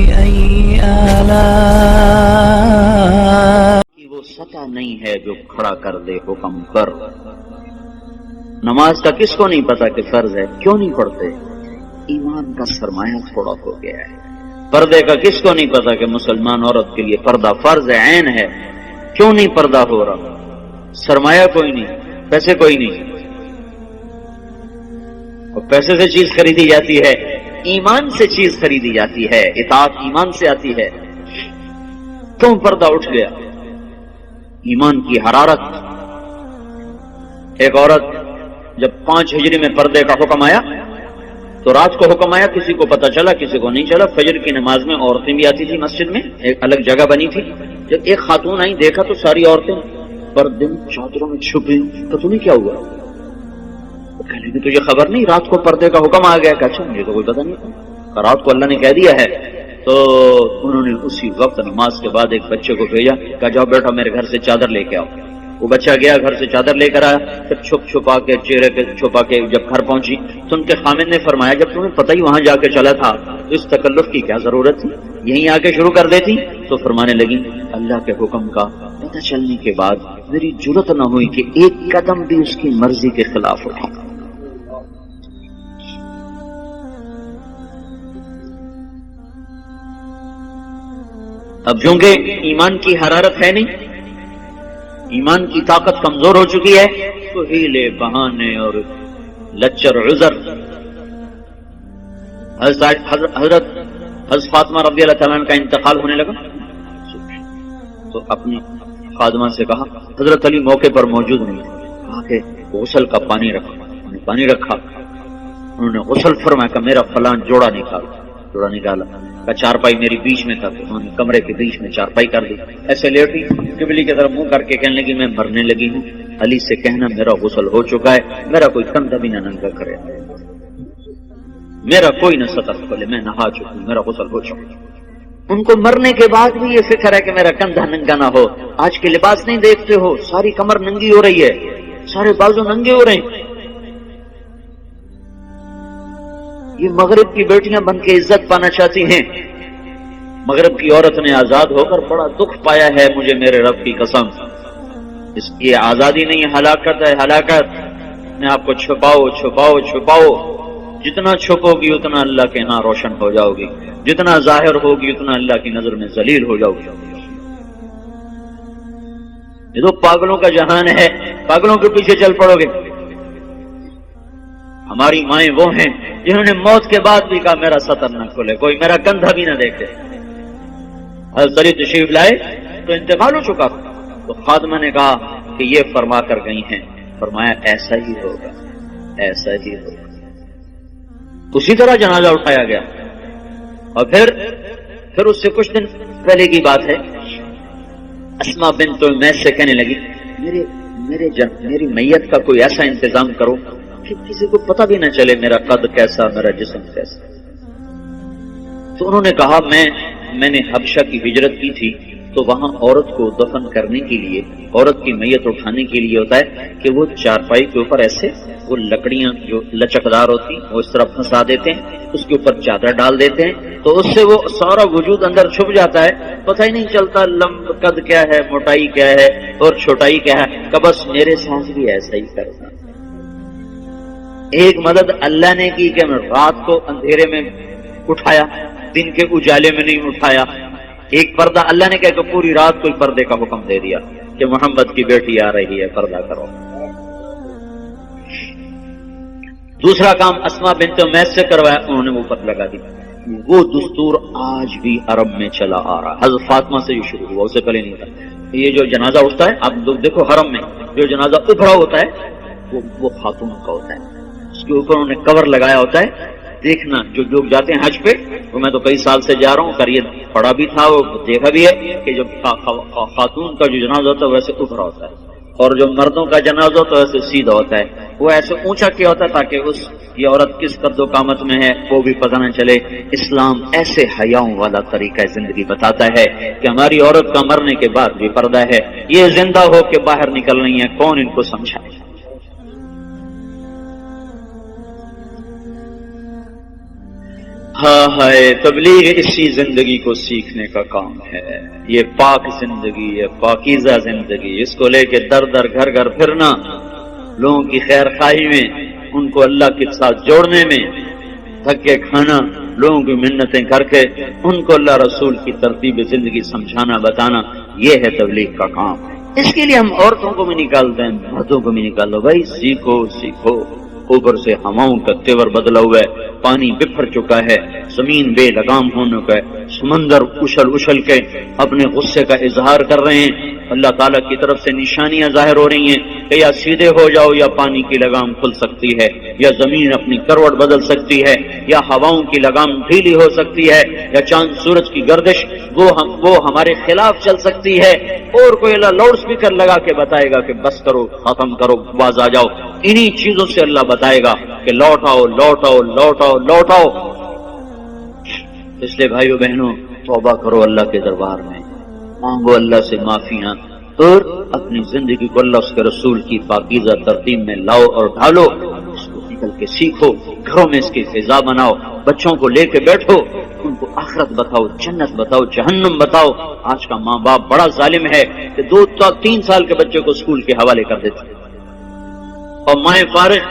فبأي آلاء وہ سطح نہیں ہے جو کھڑا کر دے حکم پر. نماز کا کس کو نہیں پتا کہ فرض ہے؟ کیوں نہیں پڑھتے؟ ایمان کا سرمایہ تھوڑا ہو گیا ہے. پردے کا کس کو نہیں پتا کہ مسلمان عورت کے لیے پردہ فرض ہے، عین ہے؟ کیوں نہیں پردہ ہو رہا؟ سرمایہ کوئی نہیں، پیسے کوئی نہیں، اور پیسے سے چیز خریدی جاتی ہے، ایمان سے چیز خریدی جاتی ہے، اطاعت ایمان سے آتی ہے. کیوں پردہ اٹھ گیا؟ ایمان کی حرارت. ایک عورت جب 5 ہجری میں پردے کا حکم آیا تو رات کو حکم آیا، کسی کو پتا چلا کسی کو نہیں چلا. فجر کی نماز میں عورتیں بھی آتی تھی مسجد میں، ایک الگ جگہ بنی تھی. جب ایک خاتون آئی، دیکھا تو ساری عورتیں پردے میں چادروں میں چھپی. تو تمہیں کیا ہوا؟ کہنے کی تجھے خبر نہیں رات کو پردے کا حکم آ گیا؟ اچھا مجھے تو کوئی پتہ نہیں تھا. رات کو اللہ نے کہہ دیا ہے. تو انہوں نے اسی وقت نماز کے بعد ایک بچے کو بھیجا، کہا جاؤ بیٹا میرے گھر سے چادر لے کے آؤ. وہ بچہ گیا، گھر سے چادر لے کر آیا. پھر چھپ چھپا کے چہرے پہ چھپا کے جب گھر پہنچی تو ان کے خامد نے فرمایا جب تمہیں پتہ ہی وہاں جا کے چلا تھا تو اس تکلف کی کیا ضرورت تھی؟ یہیں آ کے شروع کر دیتی. تو فرمانے لگی اللہ کے حکم کا پتہ چلنے کے بعد میری جرأت نہ ہوئی کہ ایک قدم بھی اس کی مرضی کے خلاف اٹھاؤں. اب چونکہ ایمان کی حرارت ہے نہیں، ایمان کی طاقت کمزور ہو چکی ہے، تو ہیلے بہانے اور لچر عذر. حضرت فاطمہ رضی اللہ تعالیٰ عنہ کا انتقال ہونے لگا تو اپنی خادمہ سے کہا، حضرت علی موقع پر موجود نہیں، کہا کہ غسل کا پانی رکھا. پانی رکھا، انہوں نے غسل فرمایا کہ میرا فلاں جوڑا نکالا کا چارپائی میری بیچ میں تھا. انہوں نے کمرے کے بیچ میں چارپائی کر دی. ایسے لیٹی قبلے کی طرف منہ کر کے کہنے لگی میں مرنے لگی ہوں، علی سے کہنا میرا غسل ہو چکا ہے، میرا کوئی کندھا بھی نہ ننگا کرے، میرا کوئی نہ سطر کھولے، میں نہا چکی ہوں، میرا غسل ہو چکا. ان کو مرنے کے بعد بھی یہ فکر ہے کہ میرا کندھا ننگا نہ ہو. آج کے لباس نہیں دیکھتے ہو، ساری کمر ننگی ہو رہی ہے، سارے بازو ننگے ہو رہے ہیں. یہ مغرب کی بیٹیاں بن کے عزت پانا چاہتی ہیں. مغرب کی عورت نے آزاد ہو کر بڑا دکھ پایا ہے، مجھے میرے رب کی قسم. اس کی آزادی نہیں، ہلاکت ہے، ہلاکت. میں آپ کو چھپاؤ چھپاؤ چھپاؤ، جتنا چھپو گی اتنا اللہ کے ہاں روشن ہو جاؤ گی، جتنا ظاہر ہوگی اتنا اللہ کی نظر میں ذلیل ہو جاؤ گی. یہ تو پاگلوں کا جہان ہے، پاگلوں کے پیچھے چل پڑو گے. ہماری مائیں وہ ہیں جنہوں نے موت کے بعد بھی کہا میرا سطر نہ کھلے، کوئی میرا کندھا بھی نہ دیکھے. حضرت علی تشریف لائے تو انتقال ہو چکا تو خادمہ نے کہا کہ یہ فرما کر گئی ہیں. فرمایا ایسا ہی ہوگا، ایسا ہی ہوگا. اسی طرح جنازہ اٹھایا گیا. اور پھر اس سے کچھ دن پہلے کی بات ہے، اسما بنت امیس سے کہنے لگی میری میت کا کوئی ایسا انتظام کرو کہ کسی کو پتہ بھی نہ چلے میرا قد کیسا، میرا جسم کیسا. تو انہوں نے کہا میں نے حبشہ کی ہجرت کی تھی تو وہاں عورت کو دفن کرنے کے لیے، عورت کی میت اٹھانے کے لیے ہوتا ہے کہ وہ چارپائی کے اوپر ایسے وہ لکڑیاں جو لچکدار ہوتی وہ اس طرح پھنسا دیتے ہیں، اس کے اوپر چادر ڈال دیتے ہیں تو اس سے وہ سارا وجود اندر چھپ جاتا ہے، پتہ ہی نہیں چلتا قد کیا ہے، موٹائی کیا ہے اور چھوٹائی کیا ہے. کہ بس میرے ساتھ بھی ایسا ہی کرنا. ایک مدد اللہ نے کی کہ میں رات کو اندھیرے میں اٹھایا، دن کے اجالے میں نہیں اٹھایا. ایک پردہ اللہ نے کہا کہ پوری رات کوئی پردے کا حکم دے دیا کہ محمد کی بیٹی آ رہی ہے، پردہ کرو. دوسرا کام اسما بنت امیس سے کروایا، انہوں نے اوپر لگا دی. وہ دستور آج بھی عرب میں چلا آ رہا. حضرت فاطمہ سے یہ شروع ہوا، اس سے پہلے نہیں تھا. یہ جو جنازہ اٹھتا ہے آپ لوگ دیکھو، حرم میں جو جنازہ ابھرا ہوتا ہے وہ خاتون کا ہوتا ہے، اس کے اوپر انہوں نے کور لگایا ہوتا ہے. دیکھنا جو لوگ جاتے ہیں حج پہ، وہ میں تو کئی سال سے جا رہا ہوں، کر یہ پڑھا بھی تھا، وہ دیکھا بھی ہے کہ جب خاتون کا جو جنازہ ہوتا ہے ویسے ابھرا ہوتا ہے، اور جو مردوں کا جنازہ ہوتا ہے ویسے سیدھا ہوتا ہے. وہ ایسے اونچا کیا ہوتا ہے تاکہ یہ عورت کس قد و قامت میں ہے وہ بھی پتہ نہ چلے. اسلام ایسے حیاؤں والا طریقہ زندگی بتاتا ہے کہ ہماری عورت کا مرنے کے بعد بھی پردہ ہے. یہ زندہ ہو کے باہر نکل رہی ہیں، کون ان کو سمجھائے. ہاں ہائے، تبلیغ اسی زندگی کو سیکھنے کا کام ہے، یہ پاک زندگی، یہ پاکیزہ زندگی، اس کو لے کے در در گھر گھر پھرنا، لوگوں کی خیر خواہی میں، ان کو اللہ کے ساتھ جوڑنے میں، دھکے کھانا، لوگوں کی منتیں کر کے ان کو اللہ رسول کی ترتیب زندگی سمجھانا بتانا، یہ ہے تبلیغ کا کام۔ اس کے لیے ہم عورتوں کو بھی نکالتے ہیں، مردوں کو بھی نکال دو، بھائی سیکھو سیکھو۔ اوپر سے ہواؤں کا تیور بدلا ہوا ہے، پانی بکھر چکا ہے، زمین بے لگام ہونے کا ہے، سمندر اچھل اچھل کے اپنے غصے کا اظہار کر رہے ہیں، اللہ تعالیٰ کی طرف سے نشانیاں ظاہر ہو رہی ہیں کہ یا سیدھے ہو جاؤ یا پانی کی لگام کھل سکتی ہے، یا زمین اپنی کروٹ بدل سکتی ہے، یا ہواؤں کی لگام ڈھیلی ہو سکتی ہے، یا چاند سورج کی گردش وہ ہمارے خلاف چل سکتی ہے، اور کوئی اللہ لاؤڈ اسپیکر لگا کے بتائے گا کہ بس کرو، ختم کرو، باز آ جاؤ۔ انہی چیزوں سے اللہ بتائے گا کہ لوٹ آؤ لوٹ آؤ لوٹ آؤ لوٹ آؤ۔ اس لیے بھائیو بہنوں، توبہ کرو اللہ کے دربار میں، مانگو اللہ سے معافیاں، اور اپنی زندگی کو اللہ اس کے رسول کی پاکیزہ ترتیب میں لاؤ اور ڈھالو، اس کو نکل کے سیکھو، گھروں میں اس کی فضا بناؤ، بچوں کو لے کے بیٹھو، ان کو آخرت بتاؤ، جنت بتاؤ، جہنم بتاؤ۔ آج کا ماں باپ بڑا ظالم ہے کہ 2-3 سال کے بچے کو اسکول کے حوالے کر دیتے، اور مائیں فارغ،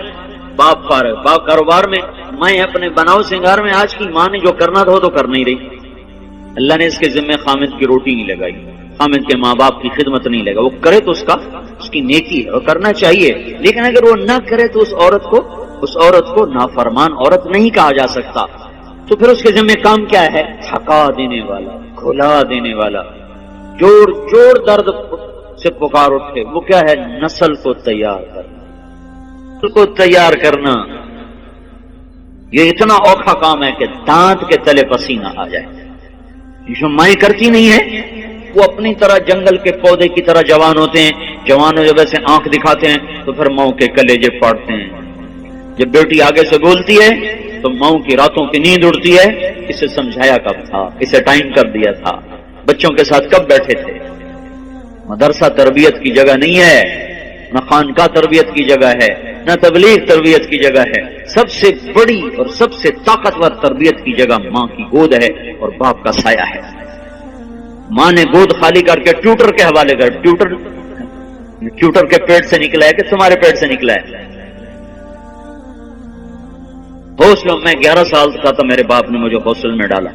باپ فارغ، باپ کاروبار میں، میں اپنے بناؤ سنگار میں۔ آج کی ماں نے جو کرنا تھا وہ تو کر نہیں رہی، اللہ نے اس کے ذمہ خامد کی روٹی نہیں لگائی، خامد کے ماں باپ کی خدمت نہیں لگا، وہ کرے تو اس کی نیکی ہے، وہ کرنا چاہیے، لیکن اگر وہ نہ کرے تو اس عورت کو نافرمان عورت نہیں کہا جا سکتا۔ تو پھر اس کے ذمہ کام کیا ہے؟ تھکا دینے والا، کھلا دینے والا، جوڑ جوڑ درد سے پکار اٹھے، وہ کیا ہے؟ نسل کو تیار کرنا، کو تیار کرنا۔ یہ اتنا اوکھا کام ہے کہ دانت کے تلے پسینہ آ جائے۔ جو مائیں کرتی نہیں ہے، وہ اپنی طرح جنگل کے پودے کی طرح جوان ہوتے ہیں، جوان جب ایسے آنکھ دکھاتے ہیں تو پھر ماؤں کے کلیجے پاڑتے ہیں۔ جب بیٹی آگے سے بولتی ہے تو ماؤں کی راتوں کی نیند اڑتی ہے، اسے سمجھایا کب تھا، اسے ٹائم کر دیا تھا، بچوں کے ساتھ کب بیٹھے تھے۔ مدرسہ تربیت کی جگہ نہیں ہے، نہ خانقاہ تربیت کی جگہ ہے، نہ تبلیغ تربیت کی جگہ ہے۔ سب سے بڑی اور سب سے طاقتور تربیت کی جگہ ماں کی گود ہے اور باپ کا سایہ ہے۔ ماں نے گود خالی کر کے ٹیوٹر کے حوالے کر، ٹیوٹر کے پیٹ سے نکلا ہے کہ تمہارے پیٹ سے نکلا ہے؟ ہاسٹل میں 11 سال کا تھا، میرے باپ نے مجھے ہاسٹل میں ڈالا۔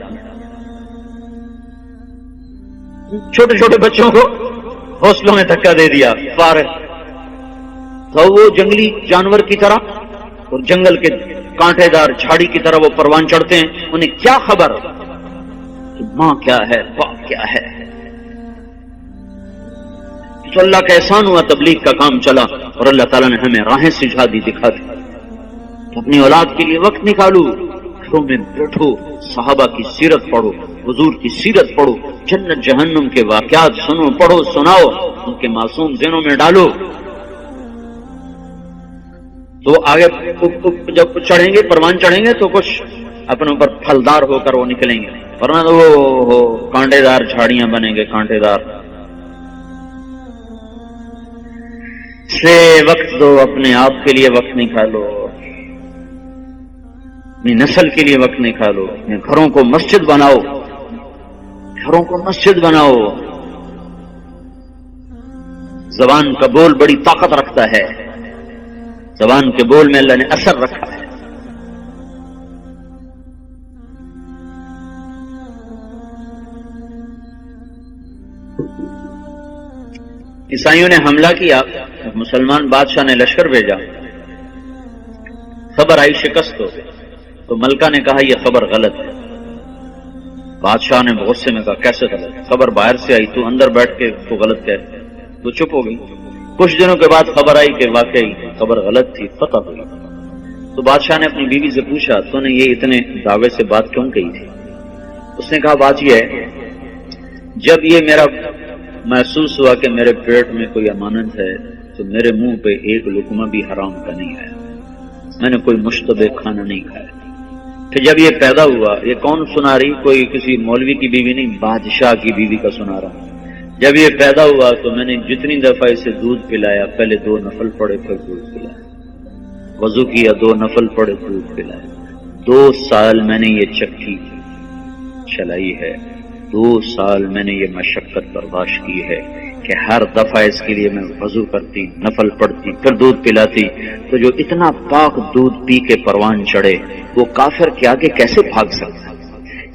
چھوٹے چھوٹے بچوں کو ہاسٹلوں میں دھکا دے دیا، فارغ تو وہ جنگلی جانور کی طرح اور جنگل کے کانٹے دار جھاڑی کی طرح وہ پروان چڑھتے ہیں، انہیں کیا خبر کہ ماں کیا ہے، باپ کیا ہے۔ تو اللہ کا احسان ہوا، تبلیغ کا کام چلا اور اللہ تعالیٰ نے ہمیں راہیں سجھا دی، دکھا دی۔ اپنی اولاد کے لیے وقت نکالو، گھروں میں بیٹھو، صحابہ کی سیرت پڑھو، حضور کی سیرت پڑھو، جنت جہنم کے واقعات سنو، پڑھو، سناؤ، ان کے معصوم ذہنوں میں ڈالو۔ تو آگے جب چڑھیں گے، پروان چڑھیں گے تو کچھ اپنے اوپر پھلدار ہو کر وہ نکلیں گے، ورنہ تو وہ کانٹے دار جھاڑیاں بنیں گے، کانٹے دار۔ سے وقت دو، اپنے آپ کے لیے وقت نکالو، اپنی نسل کے لیے وقت نکالو، اپنے گھروں کو مسجد بناؤ، گھروں کو مسجد بناؤ۔ زبان کا بول بڑی طاقت رکھتا ہے، زبان کے بول میں اللہ نے اثر رکھا ہے۔ عیسائیوں نے حملہ کیا، مسلمان بادشاہ نے لشکر بھیجا، خبر آئی شکست ہو، تو ملکہ نے کہا یہ خبر غلط ہے۔ بادشاہ نے غصے میں کہا کیسے غلط؟ خبر باہر سے آئی، تو اندر بیٹھ کے تو غلط کہتے، تو چپ ہو گئی۔ کچھ دنوں کے بعد خبر آئی کہ واقعی خبر غلط تھی، فتح ہوئی۔ تو بادشاہ نے اپنی بیوی سے پوچھا تو نے یہ اتنے دعوے سے بات کیوں کہی تھی؟ اس نے کہا بات یہ ہے، جب یہ میرا محسوس ہوا کہ میرے پیٹ میں کوئی امانت ہے تو میرے منہ پہ ایک لقمہ بھی حرام کا نہیں آیا، میں نے کوئی مشتبہ کھانا نہیں کھایا۔ کہ جب یہ پیدا ہوا، یہ کون سنا رہی؟ کوئی کسی مولوی کی بیوی نہیں، بادشاہ کی بیوی کا سنا رہا ہوں۔ جب یہ پیدا ہوا تو میں نے جتنی دفعہ اسے دودھ پلایا، پہلے 2 نفل پڑے پھر دودھ پلایا، وضو کیا 2 نفل پڑے دودھ پلایا، 2 سال میں نے یہ چکی چلائی ہے، 2 سال میں نے یہ مشقت برداشت کی ہے کہ ہر دفعہ اس کے لیے میں وضو کرتی، نفل پڑھتی، پھر دودھ پلاتی، تو جو اتنا پاک دودھ پی کے پروان چڑھے وہ کافر کے آگے کیسے بھاگ سکتا؟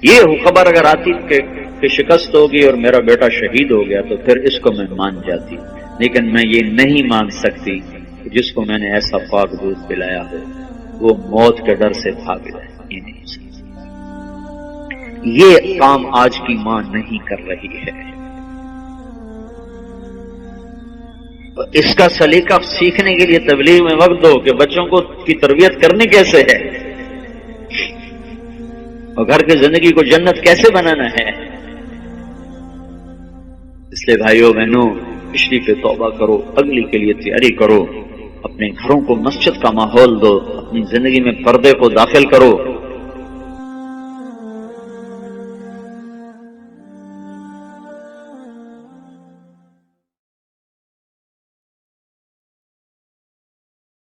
یہ خبر اگر آتی کہ شکست ہوگی اور میرا بیٹا شہید ہو گیا تو پھر اس کو میں مان جاتی، لیکن میں یہ نہیں مان سکتی کہ جس کو میں نے ایسا پاک دودھ پلایا ہو وہ موت کے ڈر سے بھاگ جائے۔ یہ نہیں سکتی۔ یہ کام آج کی ماں نہیں کر رہی ہے۔ اس کا سلیقہ سیکھنے کے لیے تبلیغ میں وقت دو کہ بچوں کو کی تربیت کرنی کیسے ہے اور گھر کی زندگی کو جنت کیسے بنانا ہے۔ اس لیے بھائیوں بہنوں، پچھلی پہ توبہ کرو، اگلی کے لیے تیاری کرو، اپنے گھروں کو مسجد کا ماحول دو، اپنی زندگی میں پردے کو داخل کرو،